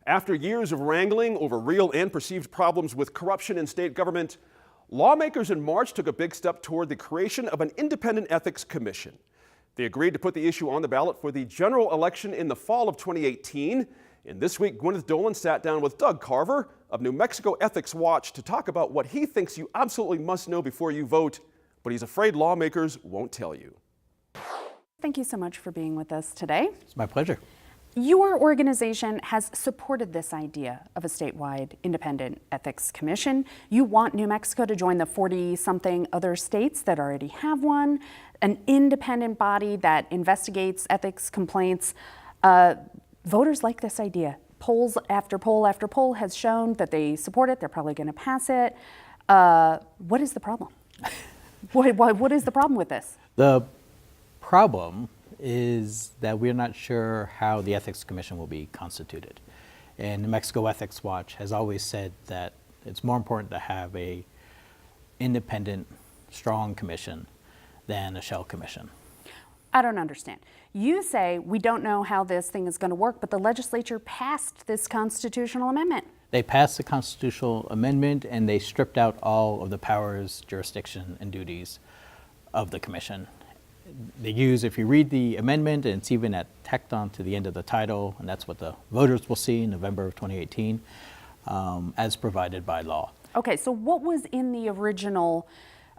After years of wrangling over real and perceived problems with corruption in state government, lawmakers in March took a big step toward the creation of an independent ethics commission. They agreed to put the issue on the ballot for the general election in the fall of 2018. And this week, Gwyneth Doland sat down with Doug Carver of New Mexico Ethics Watch to talk about what he thinks you absolutely must know before you vote, but he's afraid lawmakers won't tell you. Thank you so much for being with us today. It's my pleasure. Your organization has supported this idea of a statewide independent ethics commission. You want New Mexico to join the 40-something other states that already have one, an independent body that investigates ethics complaints. Voters like this idea. Polls after poll after poll has shown that they support it. They're probably going to pass it. What is the problem? What is the problem with this? The problem is that we're not sure how the Ethics Commission will be constituted. And New Mexico Ethics Watch has always said that it's more important to have a independent, strong commission than a shell commission. I don't understand. You say we don't know how this thing is going to work, but the legislature passed this constitutional amendment. They passed the constitutional amendment and they stripped out all of the powers, jurisdiction, and duties of the commission. They use, if you read the amendment, and it's even tacked on to the end of the title, and that's what the voters will see in November of 2018, as provided by law. Okay, so what was in the original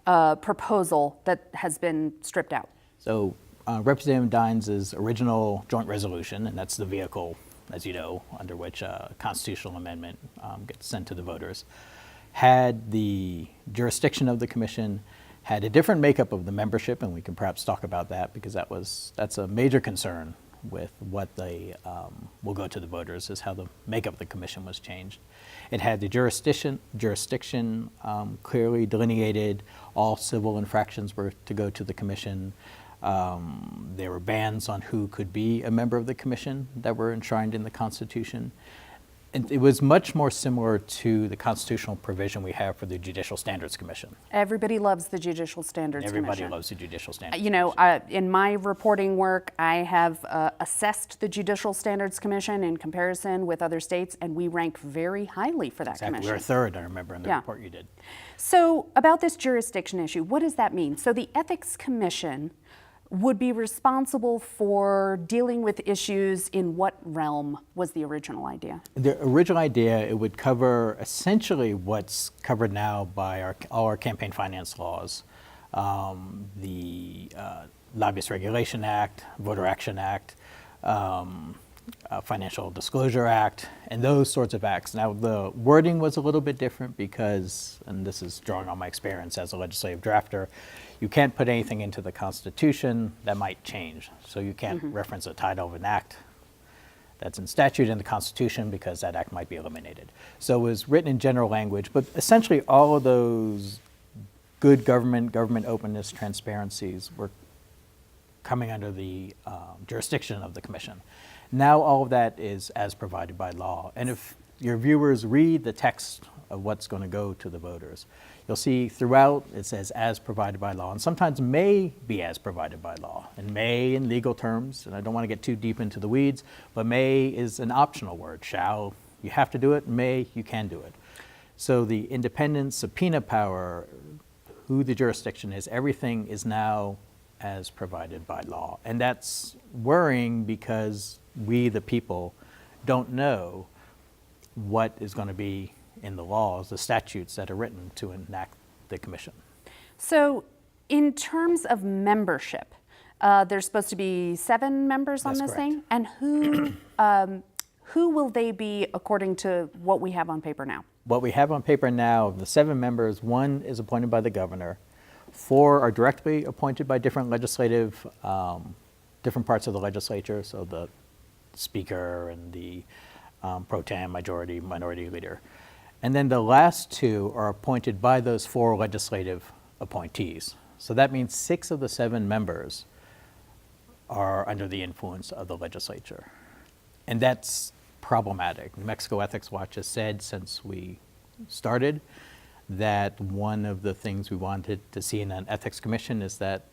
proposal that has been stripped out? So Representative Dines' original joint resolution, and that's the vehicle, as you know, under which a constitutional amendment gets sent to the voters, had the jurisdiction of the commission, had a different makeup of the membership, and we can perhaps talk about that because that's a major concern with what they will go to the voters, is how the makeup of the commission was changed. It had the jurisdiction clearly delineated. All civil infractions were to go to the commission. There were bans on who could be a member of the commission that were enshrined in the Constitution. And it was much more similar to the constitutional provision we have for the Judicial Standards Commission. Everybody loves the Judicial Standards Commission. Everybody loves the Judicial Standards You know, in my reporting work, I have assessed the Judicial Standards Commission in comparison with other states, and we rank very highly for that commission. We were third, I remember, in the report you did. So about this jurisdiction issue, what does that mean? So the Ethics Commission would be responsible for dealing with issues in what realm was the original idea? The original idea, it would cover essentially what's covered now by all our campaign finance laws, the Lobbyist Regulation Act, Voter Action Act, Financial Disclosure Act, and those sorts of acts. Now, the wording was a little bit different because, and this is drawing on my experience as a legislative drafter, you can't put anything into the Constitution that might change. So you can't reference a title of an act that's in statute in the Constitution because that act might be eliminated. So it was written in general language, but essentially all of those good government openness, transparencies were coming under the jurisdiction of the commission. Now all of that is as provided by law. And if your viewers read the text of what's going to go to the voters, you'll see throughout it says as provided by law, and sometimes may be as provided by law. And may in legal terms, and I don't want to get too deep into the weeds, but may is an optional word. Shall, you have to do it. May, you can do it. So the independent subpoena power, who the jurisdiction is, everything is now as provided by law. And that's worrying because we, the people, don't know what is going to be in the laws, the statutes that are written to enact the commission. So in terms of membership, there's supposed to be 7 members on this thing? And who will they be according to what we have on paper now? What we have on paper now, of the 7 members, 1 is appointed by the governor, 4 are directly appointed by different legislative, different parts of the legislature, so the speaker and the pro tem, majority, minority leader. And then the last 2 are appointed by those 4 legislative appointees. So that means 6 of the 7 members are under the influence of the legislature. And that's problematic. New Mexico Ethics Watch has said since we started that one of the things we wanted to see in an ethics commission is that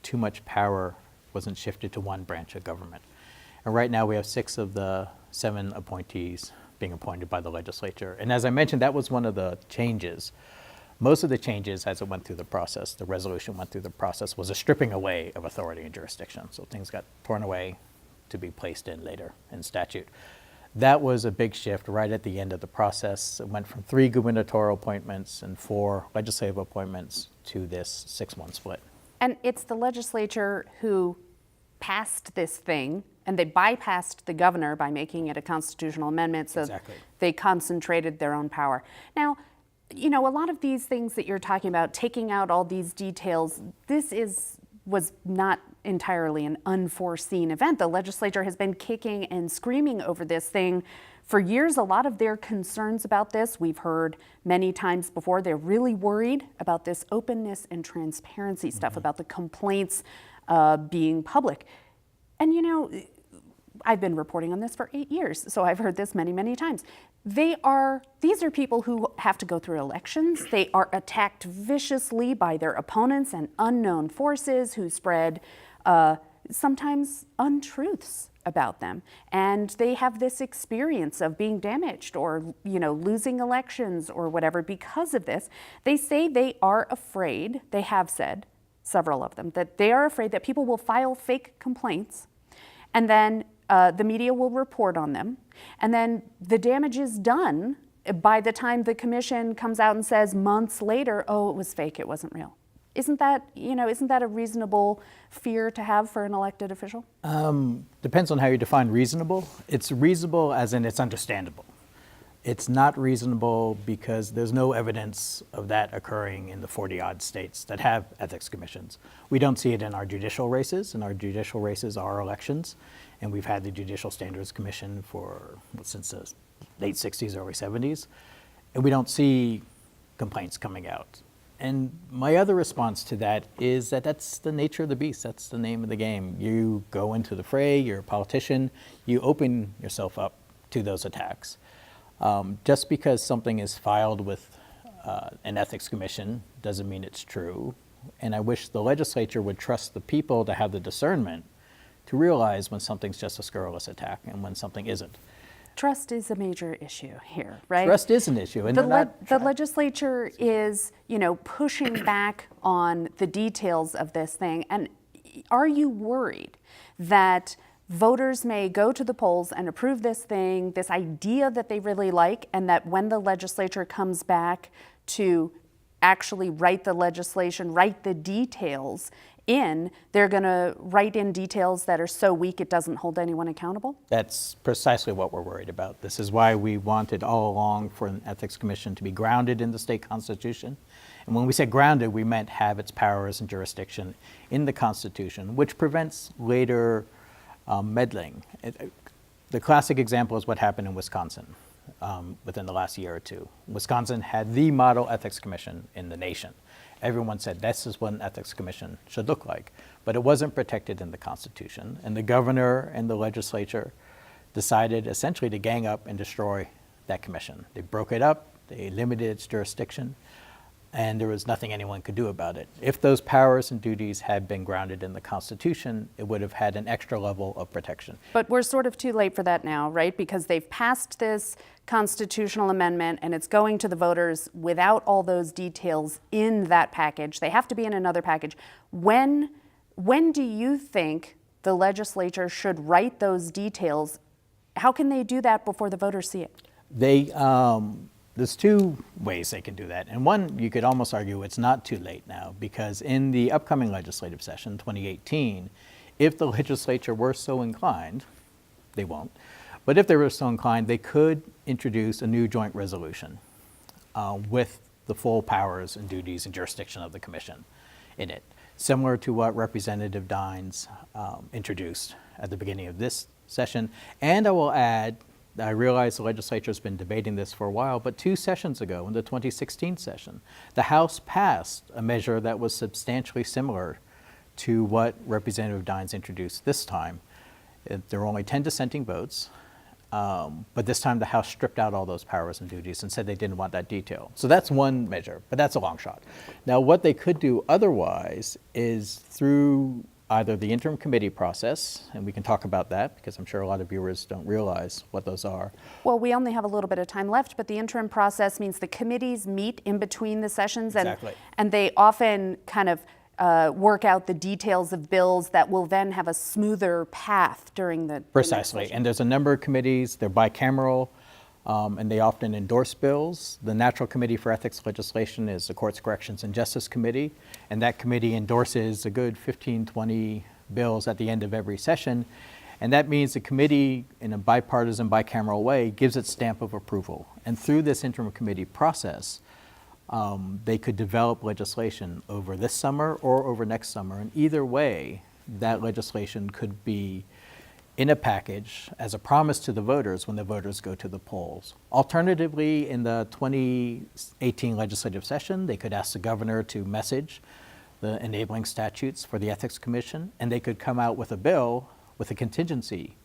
too much power wasn't shifted to one branch of government. And right now we have 6 of the 7 appointees being appointed by the legislature. And as I mentioned, that was one of the changes. Most of the changes as it went through the process, the resolution went through the process, was a stripping away of authority and jurisdiction. So things got torn away to be placed in later in statute. That was a big shift right at the end of the process. It went from 3 gubernatorial appointments and 4 legislative appointments to this 6-1 split. And it's the legislature who passed this thing, and they bypassed the governor by making it a constitutional amendment, so Exactly. they concentrated their own power. Now, you know, a lot of these things that you're talking about, taking out all these details, was not entirely an unforeseen event. The legislature has been kicking and screaming over this thing for years. A lot of their concerns about this, we've heard many times before, they're really worried about this openness and transparency stuff, about the complaints being public. And you know, I've been reporting on this for 8 years, so I've heard this many, many times. These are people who have to go through elections. They are attacked viciously by their opponents and unknown forces who spread sometimes untruths about them. And they have this experience of being damaged or, you know, losing elections or whatever because of this. They say they are afraid, they have said, several of them, that they are afraid that people will file fake complaints and then the media will report on them, and then the damage is done by the time the commission comes out and says months later, oh, it was fake, it wasn't real. Isn't that a reasonable fear to have for an elected official? Depends on how you define reasonable. It's reasonable as in it's understandable. It's not reasonable because there's no evidence of that occurring in the 40-odd states that have ethics commissions. We don't see it in our judicial races, and our judicial races are elections. And we've had the Judicial Standards Commission since the late 60s, early 70s. And we don't see complaints coming out. And my other response to that is that that's the nature of the beast. That's the name of the game. You go into the fray, you're a politician, you open yourself up to those attacks. Just because something is filed with an ethics commission doesn't mean it's true. And I wish the legislature would trust the people to have the discernment to realize when something's just a scurrilous attack and when something isn't. Trust is a major issue here, right? Trust is an issue. And the legislature is, you know, pushing back on the details of this thing. And are you worried that voters may go to the polls and approve this thing, this idea that they really like, and that when the legislature comes back to actually write the legislation, write the details in, they're going to write in details that are so weak it doesn't hold anyone accountable? That's precisely what we're worried about. This is why we wanted all along for an ethics commission to be grounded in the state constitution. And when we said grounded, we meant have its powers and jurisdiction in the Constitution, which prevents later meddling. The classic example is what happened in Wisconsin within the last year or two. Wisconsin had the model ethics commission in the nation. Everyone said this is what an ethics commission should look like, but it wasn't protected in the Constitution. And the governor and the legislature decided essentially to gang up and destroy that commission. They broke it up, they limited its jurisdiction, and there was nothing anyone could do about it. If those powers and duties had been grounded in the Constitution, it would have had an extra level of protection. But we're sort of too late for that now, right? Because they've passed this constitutional amendment and it's going to the voters without all those details in that package. They have to be in another package. When do you think the legislature should write those details? How can they do that before the voters see it? There's 2 ways they can do that. And one, you could almost argue it's not too late now, because in the upcoming legislative session, 2018, if the legislature were so inclined, they won't, but if they were so inclined, they could introduce a new joint resolution with the full powers and duties and jurisdiction of the commission in it, similar to what Representative Dines introduced at the beginning of this session. And I will add, I realize the legislature has been debating this for a while, but 2 sessions ago, in the 2016 session, the House passed a measure that was substantially similar to what Representative Dines introduced this time. There were only 10 dissenting votes, but this time the House stripped out all those powers and duties and said they didn't want that detail. So that's one measure, but that's a long shot. Now, what they could do otherwise is through either the interim committee process, and we can talk about that because I'm sure a lot of viewers don't realize what those are. Well, we only have a little bit of time left, but the interim process means the committees meet in between the sessions, Exactly. and they often kind of work out the details of bills that will then have a smoother path during the next Precisely. session. And there's a number of committees, they're bicameral, and they often endorse bills. The Natural Committee for Ethics Legislation is the Courts, Corrections, and Justice Committee, and that committee endorses a good 15, 20 bills at the end of every session. And that means the committee, in a bipartisan, bicameral way, gives its stamp of approval. And through this interim committee process, they could develop legislation over this summer or over next summer. And either way, that legislation could be in a package as a promise to the voters when the voters go to the polls. Alternatively, in the 2018 legislative session, they could ask the governor to message the enabling statutes for the Ethics Commission, and they could come out with a bill with a contingency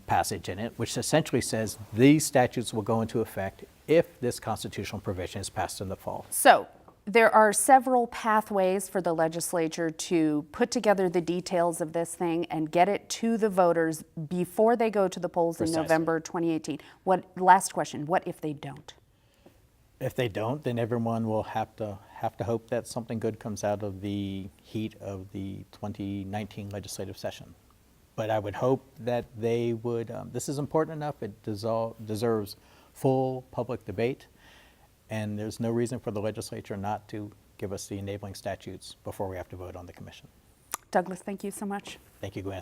passage in it, which essentially says these statutes will go into effect if this constitutional provision is passed in the fall. So there are several pathways for the legislature to put together the details of this thing and get it to the voters before they go to the polls Precisely. in November 2018. Last question, what if they don't? If they don't, then everyone will have to hope that something good comes out of the heat of the 2019 legislative session. But I would hope that they would, this is important enough, it deserves full public debate, and there's no reason for the legislature not to give us the enabling statutes before we have to vote on the commission. Douglas, thank you so much. Thank you, Gwen.